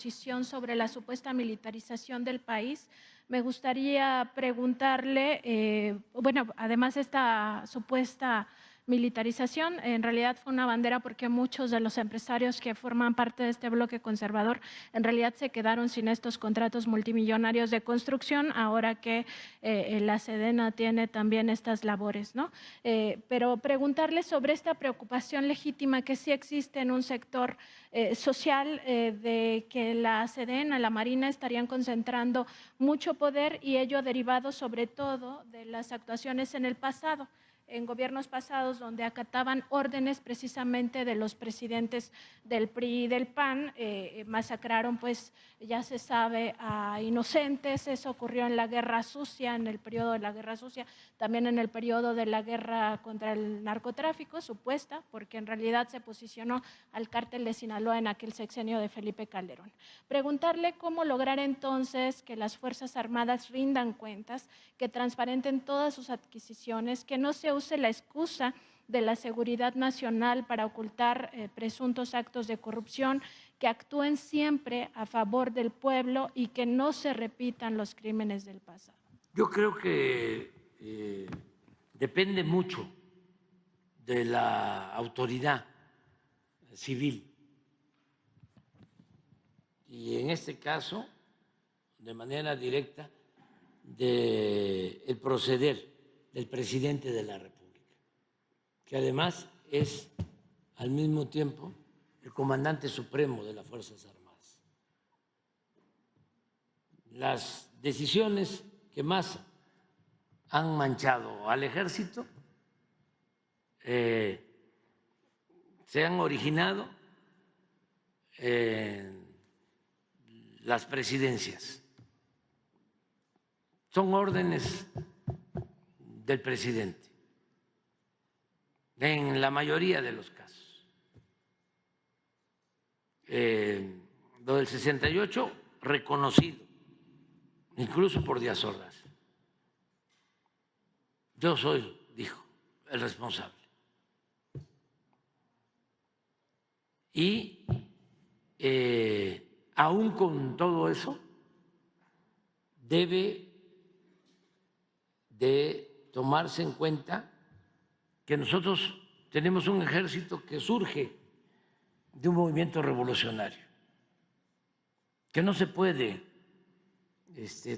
posición sobre la supuesta militarización del país. Me gustaría preguntarle, bueno, además esta supuesta militarización en realidad fue una bandera porque muchos de los empresarios que forman parte de este bloque conservador en realidad se quedaron sin estos contratos multimillonarios de construcción ahora que la Sedena tiene también estas labores, ¿no? Pero preguntarle sobre esta preocupación legítima que sí existe en un sector social de que la Sedena, la Marina estarían concentrando mucho poder y ello derivado sobre todo de las actuaciones en el pasado, en gobiernos pasados donde acataban órdenes precisamente de los presidentes del PRI y del PAN, masacraron, pues ya se sabe, a inocentes. Eso ocurrió en la Guerra Sucia, en el periodo de la Guerra Sucia, también en el periodo de la guerra contra el narcotráfico, supuesta, porque en realidad se posicionó al cártel de Sinaloa en aquel sexenio de Felipe Calderón. Preguntarle cómo lograr entonces que las Fuerzas Armadas rindan cuentas, que transparenten todas sus adquisiciones, que no se use la excusa de la seguridad nacional para ocultar presuntos actos de corrupción, que actúen siempre a favor del pueblo y que no se repitan los crímenes del pasado. Yo creo que depende mucho de la autoridad civil y en este caso, de manera directa, del proceder del presidente de la República, que además es al mismo tiempo el comandante supremo de las Fuerzas Armadas. Las decisiones que más han manchado al ejército se han originado en las presidencias. Son órdenes del presidente, en la mayoría de los casos. Lo del 68, reconocido, incluso por Díaz Ordaz. Yo soy, dijo, el responsable. Y aún con todo eso, debe de tomarse en cuenta que nosotros tenemos un ejército que surge de un movimiento revolucionario, que no se puede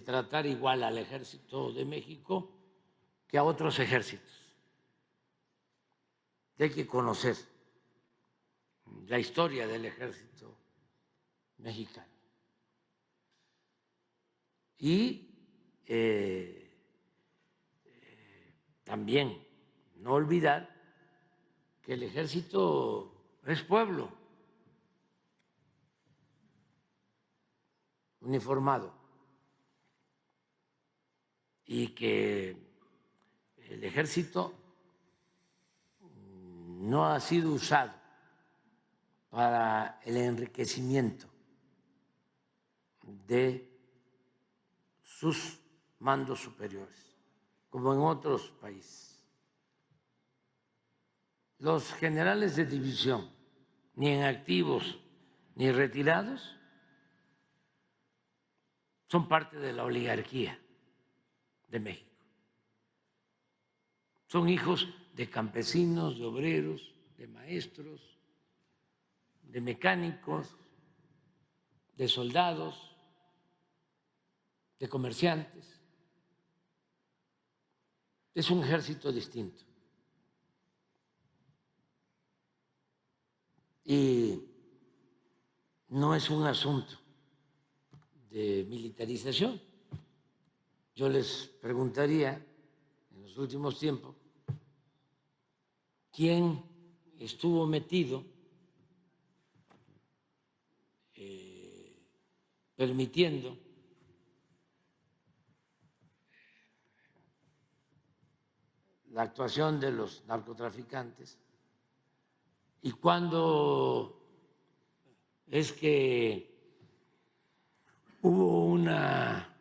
tratar igual al ejército de México que a otros ejércitos. Hay que conocer la historia del ejército mexicano y también no olvidar que el ejército es pueblo uniformado y que el ejército no ha sido usado para el enriquecimiento de sus mandos superiores, como en otros países. Los generales de división, ni en activos ni retirados, son parte de la oligarquía de México. Son hijos de campesinos, de obreros, de maestros, de mecánicos, de soldados, de comerciantes. Es un ejército distinto. Y no es un asunto de militarización. Yo les preguntaría en los últimos tiempos quién estuvo metido permitiendo la actuación de los narcotraficantes y cuándo es que hubo una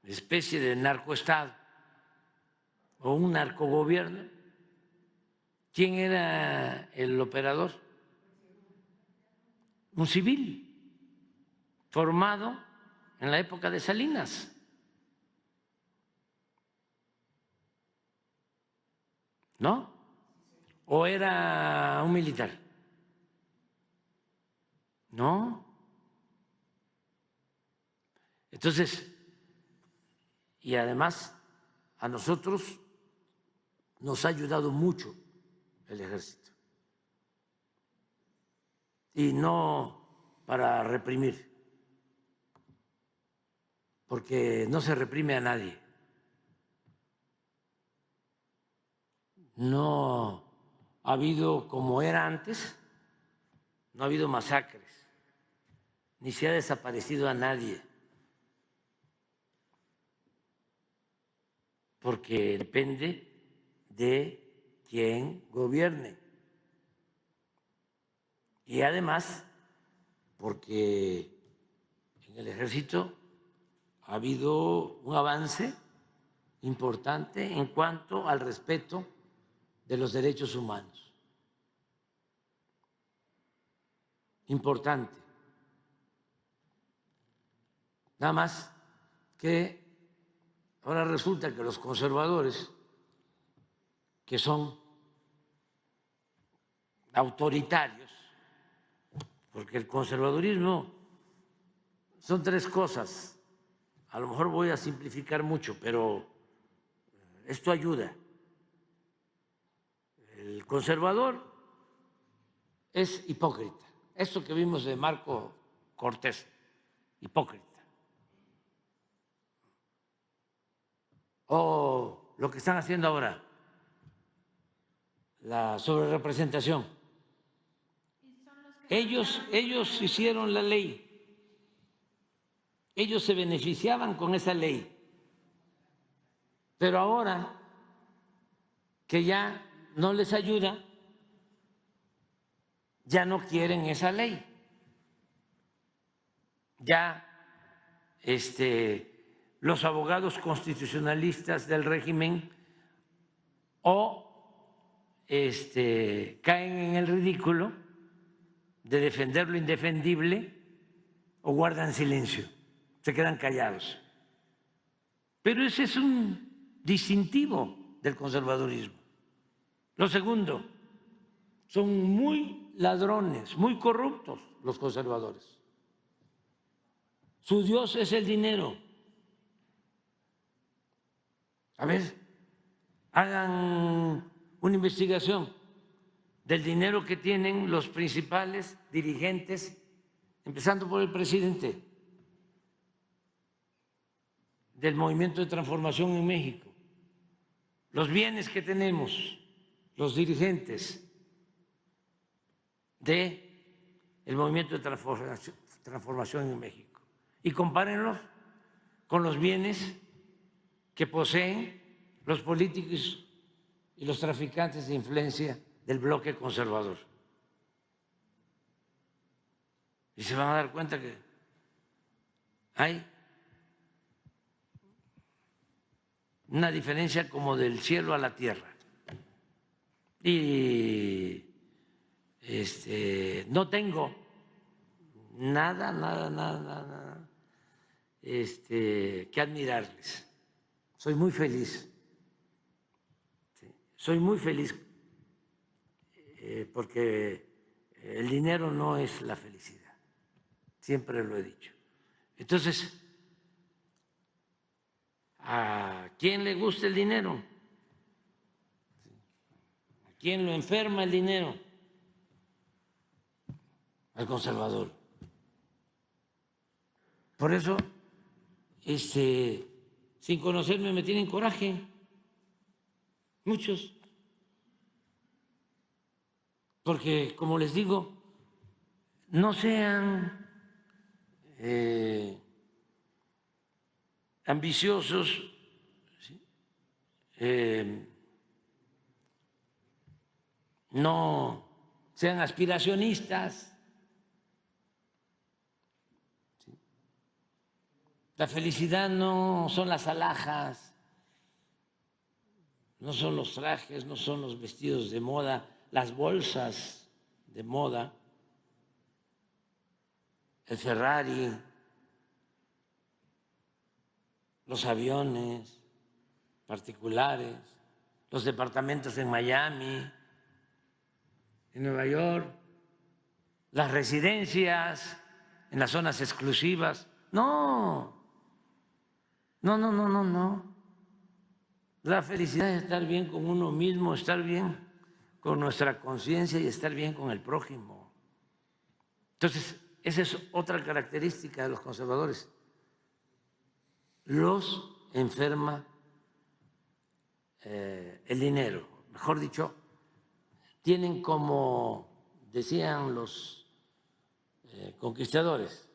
especie de narcoestado o un narcogobierno. ¿Quién era el operador? un civil formado en la época de Salinas. ¿No? ¿O era un militar? No. Entonces, y además a nosotros nos ha ayudado mucho el ejército. Y no para reprimir, porque no se reprime a nadie. No ha habido, como era antes, no ha habido masacres, ni se ha desaparecido a nadie, porque depende de quién gobierne. Y además, porque en el ejército ha habido un avance importante en cuanto al respeto de los derechos humanos. Importante. Nada más que ahora resulta que los conservadores, que son autoritarios, porque el conservadurismo son tres cosas, a lo mejor voy a simplificar mucho, pero esto ayuda. El conservador es hipócrita. Esto que vimos de Marco Cortés, hipócrita. O lo que están haciendo ahora, la sobrerepresentación. Ellos hicieron la ley. Ellos se beneficiaban con esa ley. Pero ahora que ya no les ayuda, ya no quieren esa ley. Ya los abogados constitucionalistas del régimen o caen en el ridículo de defender lo indefendible o guardan silencio, se quedan callados. Pero ese es un distintivo del conservadurismo. Lo segundo, son muy ladrones, muy corruptos los conservadores. Su Dios es el dinero. A ver, hagan una investigación del dinero que tienen los principales dirigentes, empezando por el presidente del Movimiento de Transformación en México, los bienes que tenemos los dirigentes del Movimiento de Transformación en México, y compárenlos con los bienes que poseen los políticos y los traficantes de influencia del bloque conservador. Y se van a dar cuenta que hay una diferencia como del cielo a la tierra. Y no tengo nada que admirarles. Soy muy feliz. Soy muy feliz porque el dinero no es la felicidad. Siempre lo he dicho. Entonces, ¿a quién le gusta el dinero? ¿A quién lo enferma el dinero? Al conservador. Por eso, sin conocerme me tienen coraje, muchos, porque como les digo, no sean ambiciosos, ¿sí? No sean aspiracionistas. ¿Sí? La felicidad no son las alhajas, no son los trajes, no son los vestidos de moda, las bolsas de moda. el Ferrari, los aviones particulares, los departamentos en Miami, en Nueva York, las residencias en las zonas exclusivas. No. La felicidad es estar bien con uno mismo, estar bien con nuestra conciencia y estar bien con el prójimo. Entonces, esa es otra característica de los conservadores. Los enferma el dinero. Mejor dicho, tienen como decían los conquistadores,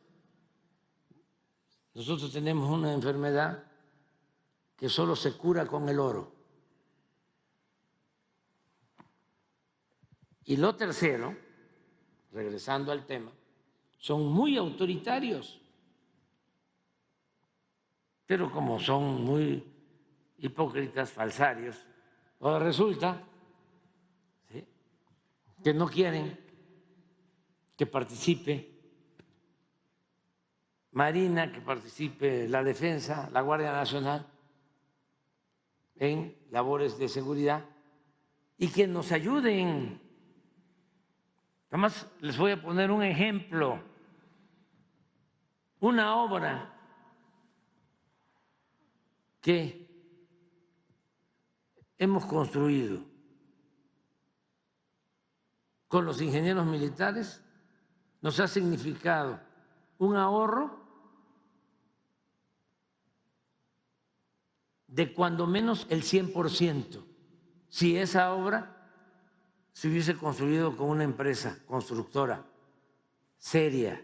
nosotros tenemos una enfermedad que solo se cura con el oro. Y lo tercero, regresando al tema, son muy autoritarios, pero como son muy hipócritas, falsarios, ahora resulta, ¿sí?, que no quieren que participe Marina, que participe la Defensa, la Guardia Nacional en labores de seguridad y que nos ayuden. Además, les voy a poner un ejemplo, una obra que hemos construido con los ingenieros militares nos ha significado un ahorro de cuando menos el 100%, si esa obra se hubiese construido con una empresa constructora seria.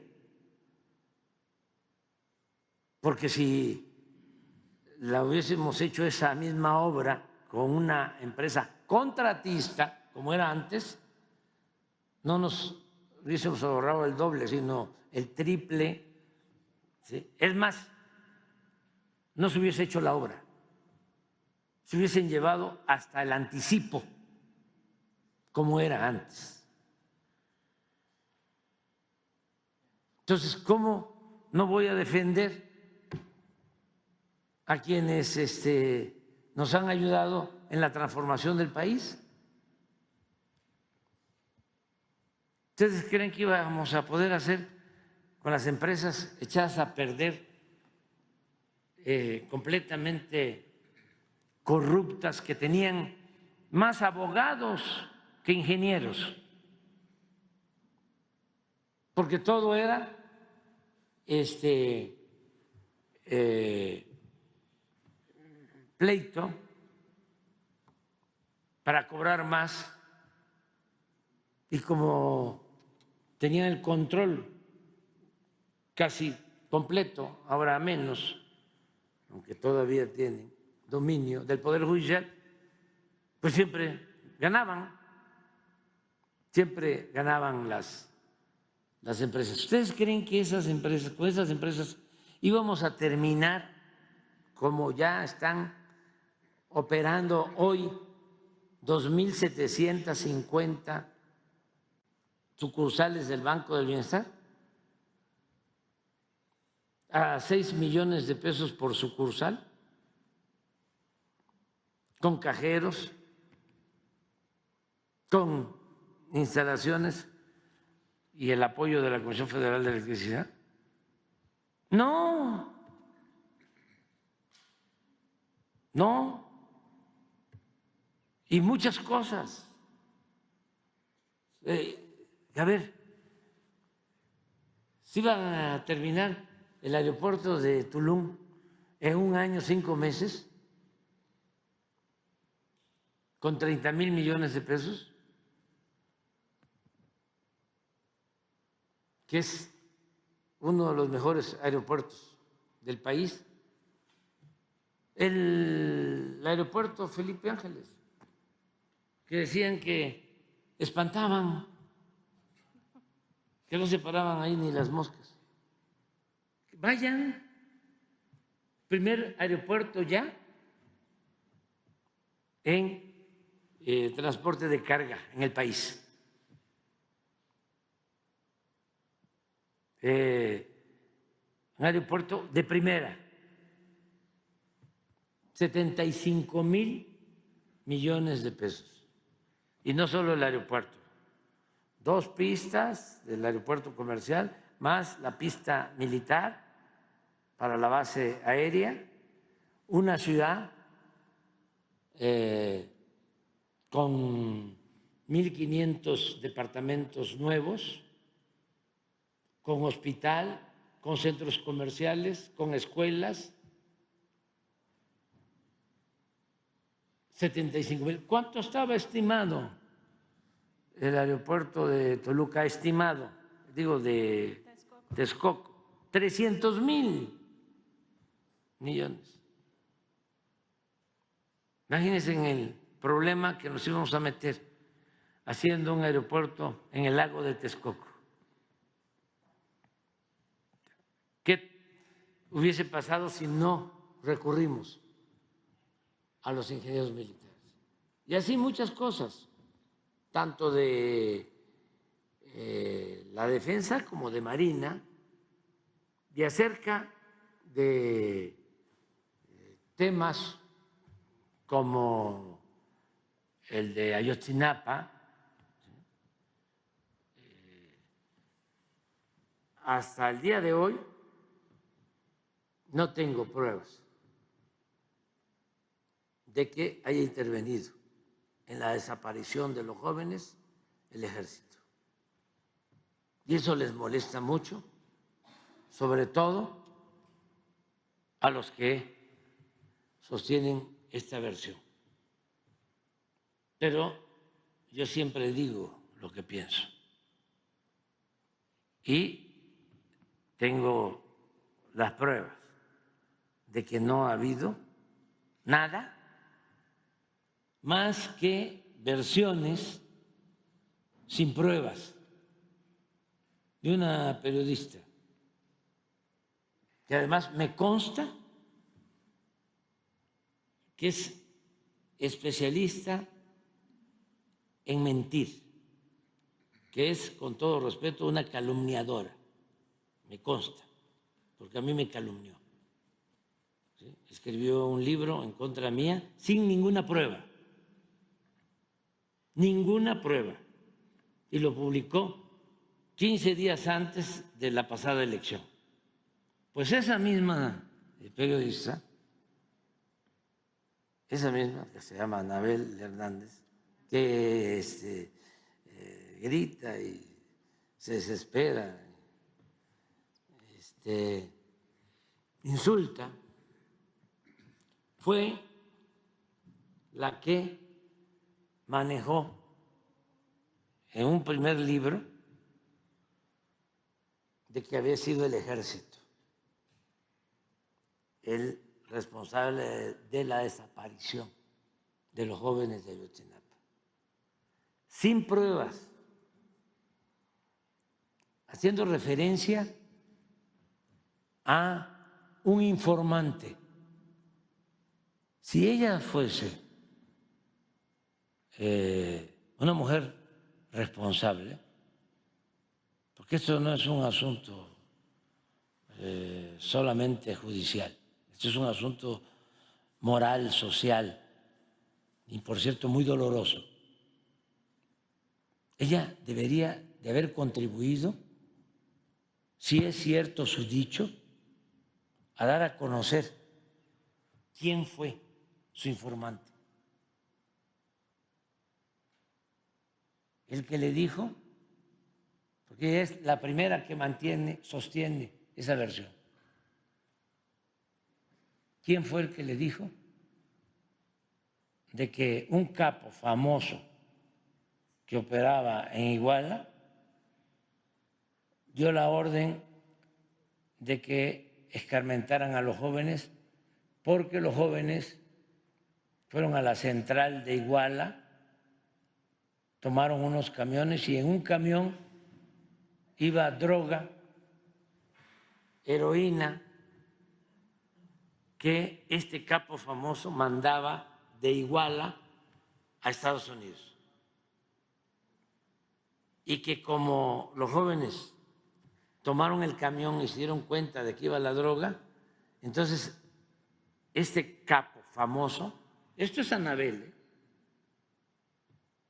Porque si la hubiésemos hecho esa misma obra con una empresa contratista, como era antes, no nos hubiésemos ahorrado el doble, sino el triple, ¿sí? Es más, no se hubiese hecho la obra, se hubiesen llevado hasta el anticipo, como era antes. Entonces, ¿cómo no voy a defender a quienes nos han ayudado en la transformación del país? ¿Ustedes creen que íbamos a poder hacer con las empresas echadas a perder, completamente corruptas, que tenían más abogados que ingenieros? Porque todo era pleito para cobrar más, y como tenían el control casi completo, ahora menos, aunque todavía tienen dominio del Poder Judicial, pues siempre ganaban las empresas. ¿Ustedes creen que con esas empresas íbamos a terminar como ya están operando hoy 2.750 sucursales del Banco del Bienestar? A 6 millones de pesos por sucursal, con cajeros, con instalaciones y el apoyo de la Comisión Federal de Electricidad. No. Y muchas cosas. A ver, si van a terminar el aeropuerto de Tulum en 1 año, 5 meses, con 30,000 millones de pesos, que es uno de los mejores aeropuertos del país. El aeropuerto Felipe Ángeles, que decían que espantaban, que no se paraban ahí ni las moscas. Vayan, primer aeropuerto ya en transporte de carga en el país. un aeropuerto de primera, 75,000 millones de pesos. Y no solo el aeropuerto, 2 pistas del aeropuerto comercial, más la pista militar para la base aérea, una ciudad con 1.500 departamentos nuevos, con hospital, con centros comerciales, con escuelas. 75,000. ¿Cuánto estaba estimado el aeropuerto de Toluca? Estimado, digo, de Texcoco, 300,000 millones. Imagínense en el problema que nos íbamos a meter haciendo un aeropuerto en el lago de Texcoco. ¿Qué hubiese pasado si no recurrimos a los ingenieros militares? Y así muchas cosas, tanto de la defensa como de Marina, y acerca de temas como el de Ayotzinapa. Hasta el día de hoy no tengo pruebas de que haya intervenido en la desaparición de los jóvenes el ejército. Y eso les molesta mucho, sobre todo a los que sostienen esta versión. Pero yo siempre digo lo que pienso. Y tengo las pruebas de que no ha habido nada más que versiones sin pruebas de una periodista que además me consta que es especialista en mentir, que es, con todo respeto, una calumniadora, me consta, porque a mí me calumnió. ¿Sí? Escribió un libro en contra mía sin ninguna prueba, y lo publicó 15 días antes de la pasada elección. Pues esa misma periodista, esa misma que se llama Anabel Hernández, que grita y se desespera, insulta, fue la que manejó en un primer libro de que había sido el ejército el responsable de la desaparición de los jóvenes de Ayotzinapa, sin pruebas, haciendo referencia a un informante. Si ella fuese una mujer responsable, porque esto no es un asunto solamente judicial, esto es un asunto moral, social y, por cierto, muy doloroso. Ella debería de haber contribuido, si es cierto su dicho, a dar a conocer quién fue su informante. El que le dijo, porque es la primera que sostiene esa versión. ¿Quién fue el que le dijo de que un capo famoso que operaba en Iguala dio la orden de que escarmentaran a los jóvenes porque los jóvenes fueron a la central de Iguala, tomaron unos camiones y en un camión iba droga, heroína, que este capo famoso mandaba de Iguala a Estados Unidos? Y que como los jóvenes tomaron el camión y se dieron cuenta de que iba la droga. Entonces, este capo famoso, esto es Anabel,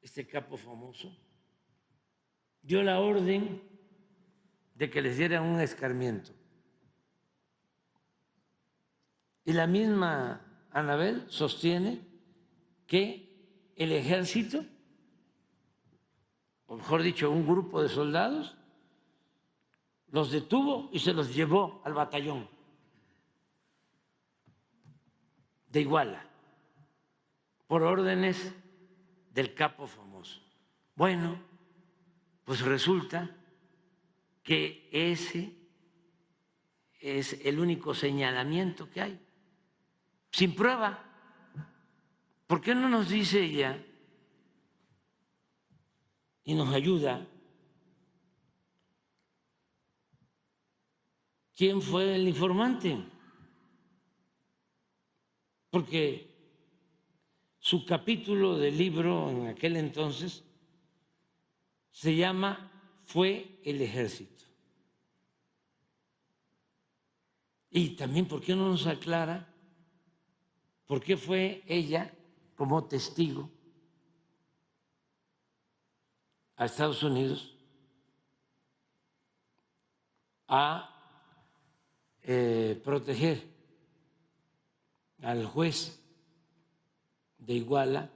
este capo famoso, dio la orden de que les dieran un escarmiento. Y la misma Anabel sostiene que el ejército, o mejor dicho, un grupo de soldados, los detuvo y se los llevó al batallón de Iguala, por órdenes del capo famoso. Bueno, pues resulta que ese es el único señalamiento que hay, sin prueba. ¿Por qué no nos dice ella y nos ayuda quién fue el informante? Porque su capítulo del libro en aquel entonces se llama Fue el ejército. Y también, ¿por qué no nos aclara por qué fue ella como testigo a Estados Unidos a proteger al juez de Iguala,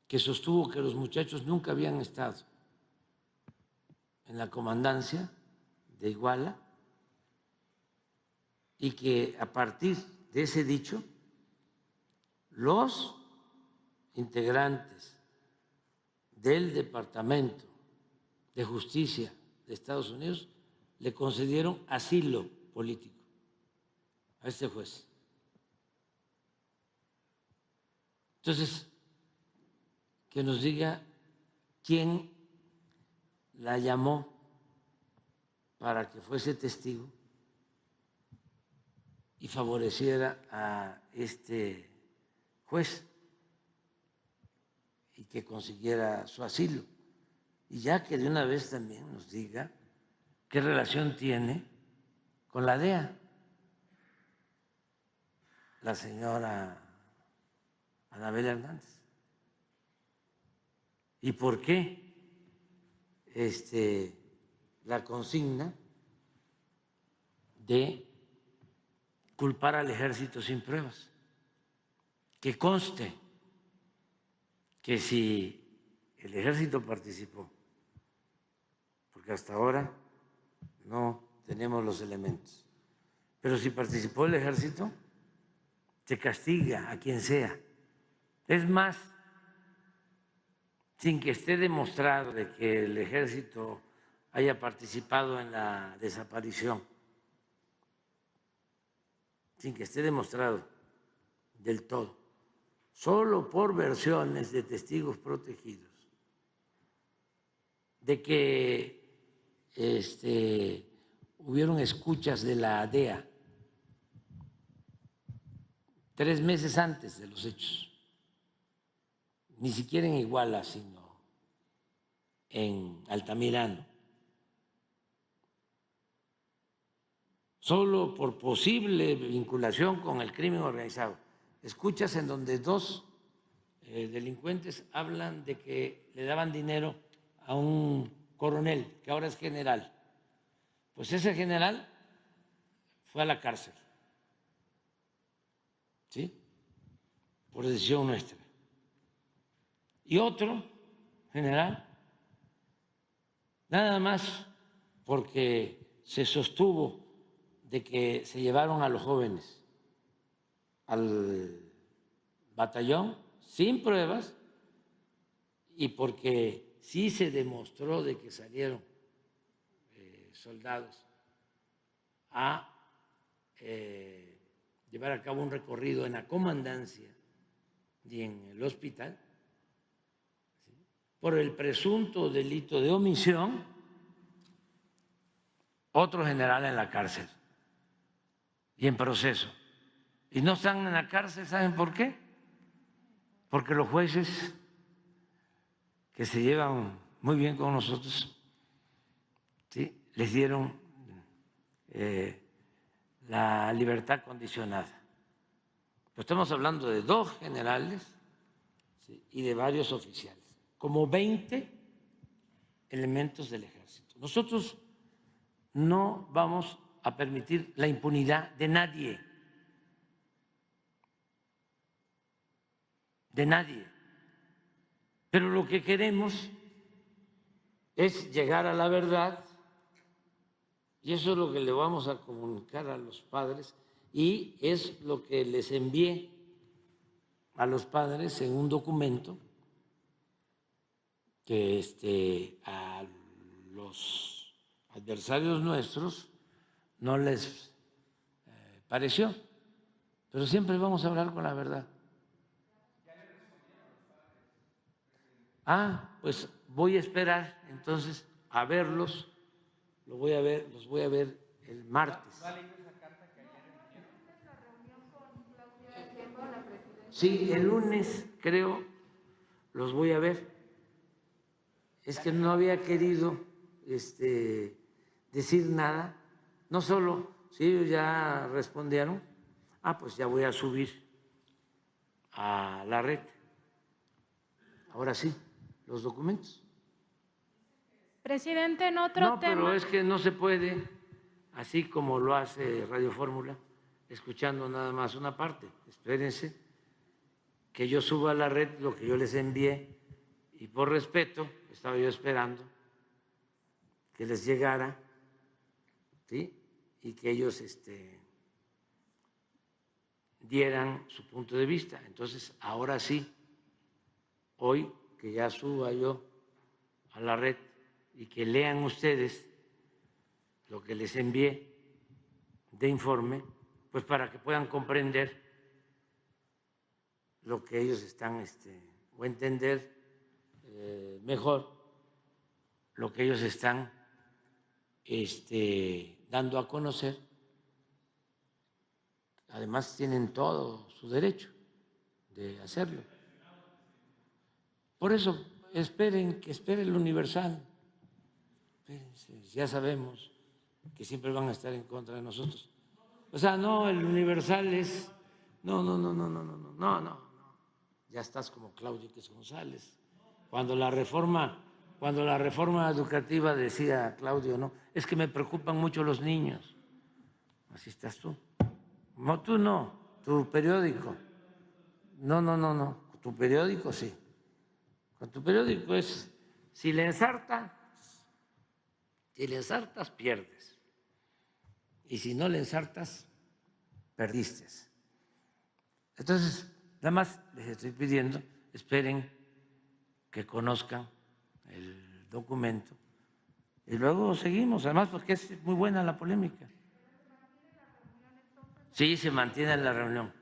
que sostuvo que los muchachos nunca habían estado en la comandancia de Iguala y que a partir de ese dicho los integrantes del Departamento de Justicia de Estados Unidos le concedieron asilo político a este juez. Entonces, que nos diga quién la llamó para que fuese testigo y favoreciera a este juez y que consiguiera su asilo. Y ya que de una vez también nos diga qué relación tiene con la DEA, la señora Anabel Hernández. ¿Y por qué la consigna de culpar al ejército sin pruebas? Que conste que si el ejército participó, porque hasta ahora no tenemos los elementos, pero si participó el ejército, se castiga a quien sea. Es más, sin que esté demostrado de que el ejército haya participado en la desaparición, sin que esté demostrado del todo, solo por versiones de testigos protegidos, de que hubieron escuchas de la DEA 3 meses antes de los hechos, ni siquiera en Iguala, sino en Altamirano, solo por posible vinculación con el crimen organizado. Escuchas en donde 2 delincuentes hablan de que le daban dinero a un coronel, que ahora es general. Pues ese general fue a la cárcel, ¿sí? Por decisión nuestra. Y otro general, nada más porque se sostuvo de que se llevaron a los jóvenes al batallón sin pruebas y porque sí se demostró de que salieron soldados a llevar a cabo un recorrido en la comandancia y en el hospital, ¿sí? Por el presunto delito de omisión, otro general en la cárcel y en proceso. Y no están en la cárcel, ¿saben por qué? Porque los jueces que se llevan muy bien con nosotros, ¿sí?, les dieron la libertad condicionada. Pero estamos hablando de 2 generales, ¿sí?, y de varios oficiales, como 20 elementos del ejército. Nosotros no vamos a permitir la impunidad de nadie, pero lo que queremos es llegar a la verdad, y eso es lo que le vamos a comunicar a los padres, y es lo que les envié a los padres en un documento que a los adversarios nuestros no les pareció, pero siempre vamos a hablar con la verdad. Pues voy a esperar entonces a verlos, los voy a ver el martes. Sí, el lunes creo los voy a ver. Es que no había querido decir nada, no solo si ellos ya respondieron, pues ya voy a subir a la red, ahora sí, los documentos. Presidente, en otro tema. No, pero es que no se puede, así como lo hace Radio Fórmula, escuchando nada más una parte. Espérense que yo suba a la red lo que yo les envié, y por respeto estaba yo esperando que les llegara, ¿sí?, y que ellos dieran su punto de vista. Entonces, ahora sí, hoy que ya suba yo a la red y que lean ustedes lo que les envié de informe, pues para que puedan comprender lo que ellos están o entender mejor lo que ellos están dando a conocer. Además tienen todo su derecho de hacerlo. Por eso espere el Universal. Ya sabemos que siempre van a estar en contra de nosotros. O sea, no, el Universal es no. Ya estás como Claudio X González. Cuando la reforma educativa, decía Claudio, no, es que me preocupan mucho los niños. Así estás tú. No, tú no, tu periódico. No, tu periódico sí. Con tu periódico es, si le ensartas, pierdes. Y si no le ensartas, perdiste. Entonces, nada más les estoy pidiendo, esperen que conozcan el documento y luego seguimos, además porque es muy buena la polémica. Sí, se mantiene la reunión.